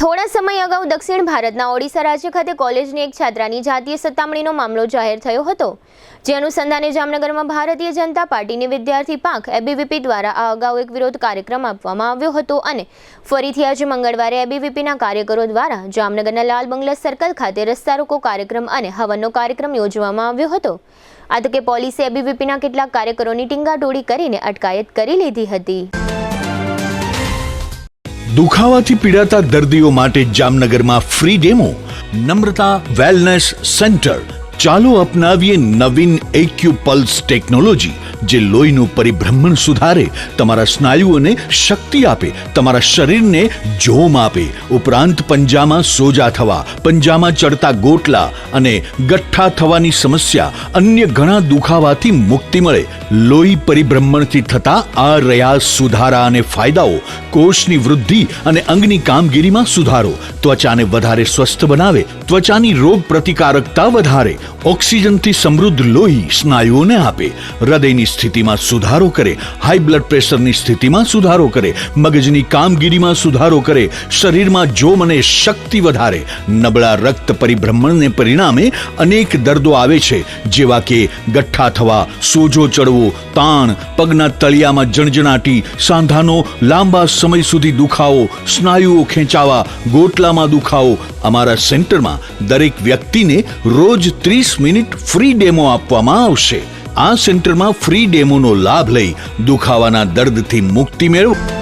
થોડા સમય અગાઉ દક્ષિણ ભારતના ઓડિશા રાજ્ય ખાતે કોલેજની એક છાત્રાની જાતીય સતામણીનો મામલો જાહેર થયો હતો, જે અનુસંધાને જામનગરમાં ભારતીય જનતા પાર્ટીની વિદ્યાર્થી પાંખ એબીવીપી દ્વારા આ અગાઉ એક વિરોધ કાર્યક્રમ આપવામાં આવ્યો હતો અને ફરીથી આજે મંગળવારે એબીવીપીના કાર્યકરો દ્વારા જામનગરના લાલ બંગલા સર્કલ ખાતે રસ્તા રોકો કાર્યક્રમ અને હવનનો કાર્યક્રમ યોજવામાં આવ્યો હતો। આ તકે પોલીસે એબીવીપીના કેટલાક કાર્યકરોની ટીંગાટોળી કરીને અટકાયત કરી લીધી હતી। દુખાવાથી પીડાતા દર્દીઓ માટે જામનગરમાં ફ્રી ડેમો। નમ્રતા વેલનેસ સેન્ટર। ચાલો અપનાવીએ નવીન એક્યુપલ્સ ટેકનોલોજી, જે લોહીનું પરિભ્રમણ સુધારે, તમારા સ્નાયુઓને શક્તિ આપે, તમારા શરીરને જોમ આપે, ઉપરાંત પંજામાં સોજા થવા, પંજામાં ચડતા ગોટલા અને ગઠ્ઠા થવાની સમસ્યા, અન્ય ઘણા દુખાવાથી મુક્તિ મળે। લોહી પરિભ્રમણથી થતા આ રહ્યા સુધારા અને ફાયદાઓ। કોષની વૃદ્ધિ અને અંગની કામગીરીમાં સુધારો, ત્વચાને વધારે સ્વસ્થ બનાવે, ત્વચાની રોગ પ્રતિકારકતા વધારે, ઓક્સિજનથી સમૃદ્ધ લોહી સ્નાયુઓને આપે, હૃદયની સ્થિતિમાં સુધારો કરે, હાઈ બ્લડ પ્રેશરની સ્થિતિમાં સુધારો કરે, મગજની કામગીરીમાં સુધારો કરે, શરીરમાં જોમ અને શક્તિ વધારે। નબળા રક્ત પરિભ્રમણને પરિણામે અનેક દર્દો આવે છે, જેવા કે ગઠ્ઠા થવા, સોજો ચડવો, તાણ, પગના તળિયામાં જણજણાટી, સાંધાનો લાંબા સમય સુધી દુખાવો, સ્નાયુઓ ખેંચાવા, ગોટલામાં દુખાવો। અમારા સેન્ટરમાં દરેક વ્યક્તિને રોજ 30 મિનિટ ફ્રી ડેમો આપવામાં આવશે। આ સેન્ટરમાં ફ્રી ડેમોનો લાભ લઈ દુખાવાના દર્દથી મુક્તિ મેળવો।